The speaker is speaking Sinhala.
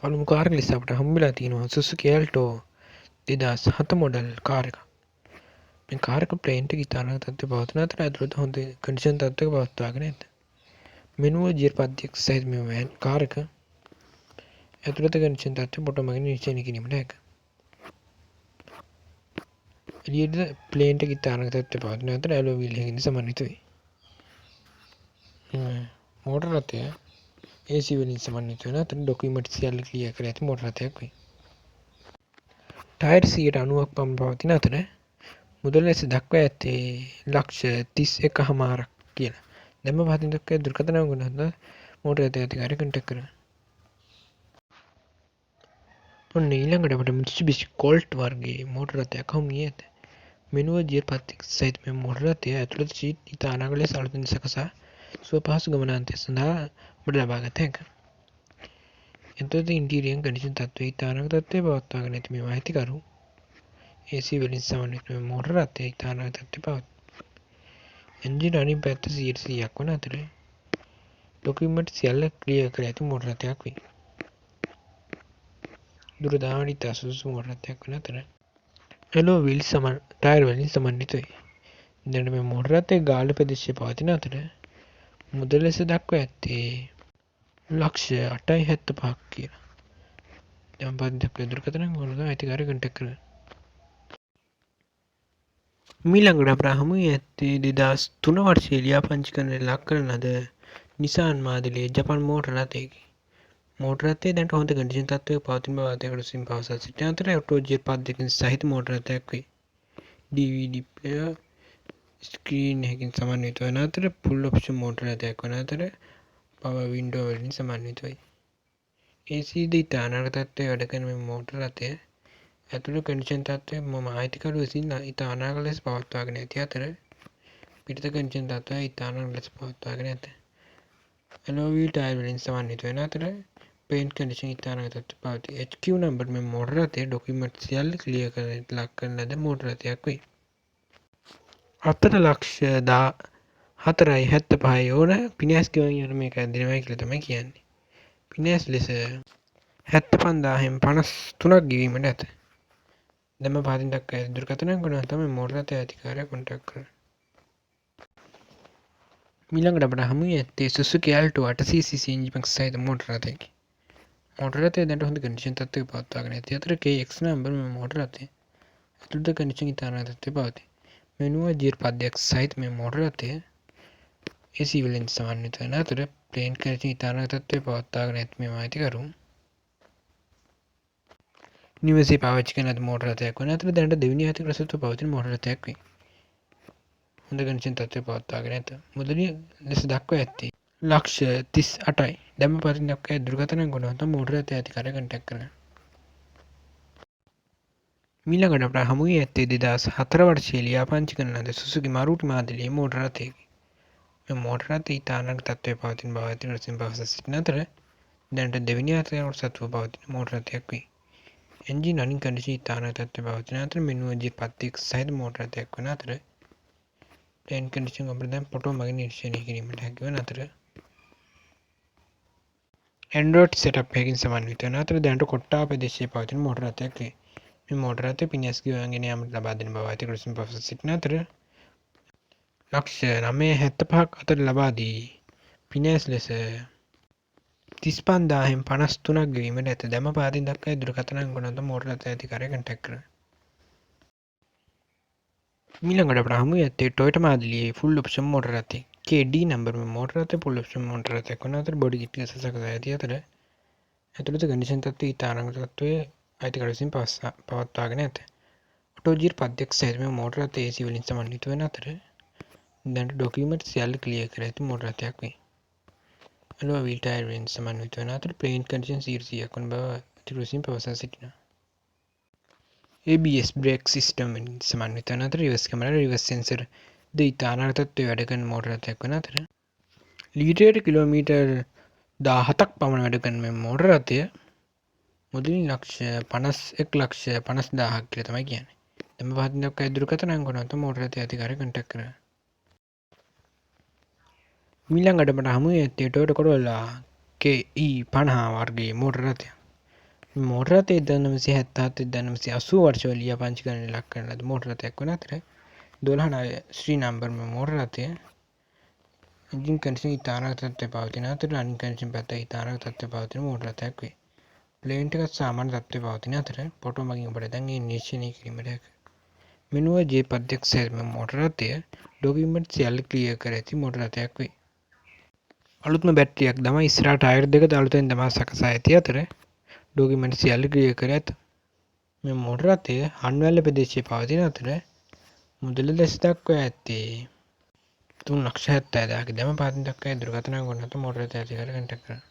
පළමු කාර් එක ලෙස අපට හම්බෙලා තියෙනවා Suzuki Alto 2007 මොඩල් කාර් එක. මේ කාර් එක ප්ලේන්ට් එක ඉතාලම තත්ත්වයේ පවතින අතර ඇතුළත හොඳ කන්ඩිෂන් තත්ත්වයක පවත්වාගෙන ඇත. මෙනුව ජියර් පද්ධතියක් සහිත මේ වෑන් කාර් එක ඇතුළත කන්ඩිෂන් තත්ත්වය ෆොටෝ මගින් නිරීක්ෂණය කිරීමට හැකිය. එළියට ප්ලේන්ට් එක ඉතාලම තත්ත්වයේ පවතින අතර ඇලොයි වීල් එකකින් සමන්විත වේ. මෝටර රථය AC වලින් සමන්විත වන අතර ඩොකියුමන්ට් සියල්ල ක්ලියර් කර ඇති මෝටර රථයක් වේ. ටයර් 90ක් පමණ පවතින අතර මුදල් ලෙස දක්වා ඇත්තේ £31,500ක් කියලා. දැන්ම පහතින් දක්වා දුරකථන අංගුවනත් මෝටර රථය අධිකාරිය කන්ටැක්ට් කරන්න. ඔන්න ඊළඟට අපට Mitsubishi Colt වර්ගයේ මෝටර රථයක් හමු වී ඇත. මෙනුව ජියර් පද්ධතියක් සහිත මෙම මෝටර රථය ඇතුළත සීට් ඉතා අනර්ගල ලෙස අලුතින් සකසා සුව පහසු ගමනාන්තය සඳහා ඔබට ලබාගත හැකිය. ඇතුළත ඉන්ටීරියර් කන්ඩිෂන් තත්ත්වය ඉතා අනර්ගල තත්ත්වයේ පවත්වාගෙන ඇති මෙම අයිතිකරු AC වලින් සමන්විත මෙම මෝටර රථය ඉතා අනර්ගල තත්ත්වයේ පවතී. එන්ජින් අනිත් පැත්ත 100%ක් වන අතර ඩොකියුමන්ට් සියල්ල ක්ලියර් කර ඇති මෝටර රථයක් වේ. දුර දාමට ඉතා සුදුසු මෝටර රථයක් වන අතර ඇලොයි වීල් ටයර් වලින් සමන්විත වේ. දැන් මේ මෝටර රථය ගාල්ල ප්‍රදේශයේ පවතින අතර මුදල ලෙස දක්වා ඇත්තේ £8.75ක් කියලා. දැන් පදින් දක්වා දුරකථන අංගවලට අයිතිකාරිය කන්ටැක්ට් කරන්න. මීළඟට අපට හමු වී ඇත්තේ 2003 වර්ෂයේ ලියාපදිංචිකරණයට ලක් කරන ලද නිසාන් මාදිලේ ජපන් මෝටර රථයකි. මෝටර රථය දැනට හොඳ කන්ඩිෂන් තත්ත්වයක පවතින බව අධිකාරිවරු විසින් පවසා සිටින අතර ඔටෝ ජියර් පද්ධතියකින් සහිත මෝටර රථයක් වේ. DVD ප්ලේයර් ස්ක්‍රීන් එකකින් සමන්විත වන අතර ෆුල් ඔප්ෂන් මෝටර රථයක් වන අතර පවර් වින්ඩෝ වලින් සමන්විත වේ. AC ද ඉතා අනර්ගල තත්ත්වයේ වැඩ කරන මේ මෝටර රථය ඇතුළත කන්ඩිෂන් තත්ත්වය මම අයිතිකරු විසින් ඉතා අනර්ගල ලෙස පවත්වාගෙන ඇති අතර පිටත කන්ඩිෂන් තත්ත්වය ඉතා අනර්ගල ලෙස පවත්වාගෙන ඇත. ඇලොයි වීල් ටයර් වලින් සමන්විත වන අතර පේන්ට් කන්ඩිෂන් ඉතා අනර්ගල තත්ත්වයේ පවතී. HQ නම්බර් මේ මෝටර රථයේ ඩොකියුමන්ට් සියල්ල ක්ලියර් කරන්නට ලක් කරන ලද මෝටර රථයක් වේ. 4,04,75 ඕන පිනෑස් ගෙවන යන මේක ඇදෙනවා කියලා තමයි කියන්නේ. පිනෑස් ලෙස 75,000න් 53ක් ගෙවීමට ඇත. දැන්ම පහතින් දක්වා ඇති දුරකථන අංගවලට තමයි මෝටර රථය අධිකාරිය කොන්ටැක්ට් කරන්න. ඊළඟට අපට හමු වී ඇත්තේ Suzuki Alto 8cc එන්ජිමක් සහිත මෝටර රථයකි. මෝටර රථය දැනට හොඳ කන්ඩිෂන් තත්ත්වයක පවත්වාගෙන ඇති අතර KX නම්බර මේ මෝටර රථය ඇතුළත කන්ඩිෂන් ඉතා අනර්ගල තත්ත්වයේ පවතී. මෙනුව ජියර් පද්ධතියක් සහිත මේ මෝටර රථය AC වලින් සමන්විත වන අතර ප්ලේන්ට් කන්ඩිෂන් ඉතා අනර්ගල තත්ත්වයේ පවත්වාගෙන ඇති මෙම අයිතිකරු නිවසේ පාවිච්චි කරන ලද මෝටර රථයක් වන අතර දැනට දෙවෙනි අයිතිකරු සතුව පවතින මෝටර රථයක් වේ. හොඳ කන්ඩිෂන් තත්ත්වයේ පවත්වාගෙන ඇත. මුදල ලෙස දක්වා ඇත්තේ £38,000යි. දැන්ම පහතින් දක්වා ඇති දුරකථන අංගවලට මෝටර රථය අධිකාරිය කන්ටැක්ට් කරන්න. ඊළඟට අපට හමු වී ඇත්තේ 2004 වර්ෂයේ ලියාපදිංචි කරන ලද Suzuki Maruti මාදිලේ මෝටර රථයකි. මේ මෝටර රථය ඉතා අනර්ගල තත්ත්වයේ පවතින බව අධිකාරිවරු විසින් පවසා සිටින අතර දැනට දෙවෙනි අයිතිකරු සතුව පවතින මෝටර රථයක් වේ. එන්ජින් රනින් කන්ඩිෂන් ඉතා අනර්ගල තත්ත්වයේ පවතින අතර මෙනුව ජියර් පද්ධතියක් සහිත මෝටර රථයක් වන අතර ප්ලේන්ට් කන්ඩිෂන් අපට දැන් ෆොටෝ මගින් නිරීක්ෂණය කිරීමට හැකි වන අතර Android setup එකකින් සමන්විත වන අතර දැනට කොට්ටාව ප්‍රදේශයේ පවතින මෝටර රථයක් වේ. මේ මෝටර රථය පිනෑස් ගෙවාගෙන යාමට ලබා දෙන බව අධිකාරිවරු විසින් පවසා සිටින අතර £975ක් අතර ලබා දී පිනෑස් ලෙස 35,000න් 53ක් ගෙවීමට ඇත. දැන්ම පහතින් දක්වා ඇති දුරකථන අංගවලට මෝටර රථය අධිකාරිය කන්ටැක්ට් කරන්න. ඊළඟට අපට හමු වී ඇත්තේ Toyota මාදිලියේ ෆුල් ඔප්ෂන් මෝටර රථය KD නම්බර මේ මෝටර රථය ෆුල් ඔප්ෂන් මෝටර රථයක් වන අතර බොඩි කිට් එක සකසා ඇති අතර ඇතුළත කන්ඩිෂන් තත්ත්වය ඉතා අනර්ගල තත්ත්වයේ අයිතිකරු විසින් පවත්වාගෙන ඇත. ඔටෝ ජියර් පද්ධතියක් සහිත මේ මෝටර රථය AC වලින් සමන්විත වන අතර දැනට ඩොකියුමන්ට් සියල්ල ක්ලියර් කර ඇති මෝටර රථයක් වේ. ඇලොයි වීල් ටයර් වලින් සමන්විත වන අතර ප්ලේන්ට් කන්ඩිෂන් 100%ක් වන බව අධිකාරිවරු විසින් පවසා සිටිනවා. ABS බ්‍රේක් සිස්ටම් වලින් සමන්විත වන අතර රිවර්ස් කැමරා රිවර්ස් සෙන්සර් ද ඉතා අනර්ගල තත්ත්වයේ වැඩ කරන මෝටර රථයක් වන අතර ලීටරයට කිලෝමීටර් 17ක් පමණ වැඩ කරන මේ මෝටර රථය මුදලින් £51,50,000ක් කියලා තමයි කියන්නේ. දැන් පහතින් දක්වා ඇති දුරකථන අංගවලට මෝටර රථය අධිකාරිය කන්ටැක්ට් කරන්න. ඊළඟට අපට හමු වී ඇත්තේ Toyota Corolla KE50 වර්ගයේ මෝටර රථයක්. මෝටර රථය 1977 1980 වර්ෂවල ලියාපදිංචි කරන්න ලක් කරන ලද මෝටර රථයක් වන අතර 12 ශ්‍රී නම්බර් මෝටර රථය එන්ජින් කන්ඩිෂන් ඉතාමත් තත්ත්වයේ පවතින අතර රනින් කන්ඩිෂන් පැත්තෙන් ඉතාමත් තත්ත්වයේ පවතින මෝටර රථයක් වේ. ප්ලේන්ට් එකත් සාමාන්‍ය තත්ත්වයේ පවතින අතර ෆොටෝ මගින් ඔබට දැන් ඒ නිරීක්ෂණය කිරීමට හැකියි. මෙනුව ජීප් අධ්‍යක්ෂ මෝටර රථය ඩොකියුමන්ට් සියල්ල ක්ලියර් කර ඇති මෝටර රථයක් වේ. අලුත්ම බැටරියක් දමා ඉස්සරහා ටයර් දෙකද අලුතෙන් දමා සකසා ඇති අතර ඩොකියුමන්ට් සියල්ල ක්ලියර් කර ඇත. මේ මෝටර රථය හන්වැල්ල ප්‍රදේශයේ පවතින අතර මුදල ලෙස දක්වා ඇත්තේ 3,70,000ක දැම පාතින් දක්වා දුරකථන ගොන්නත මෝටර රථය ඇති කර කන්ටැක්ට් කරන්න.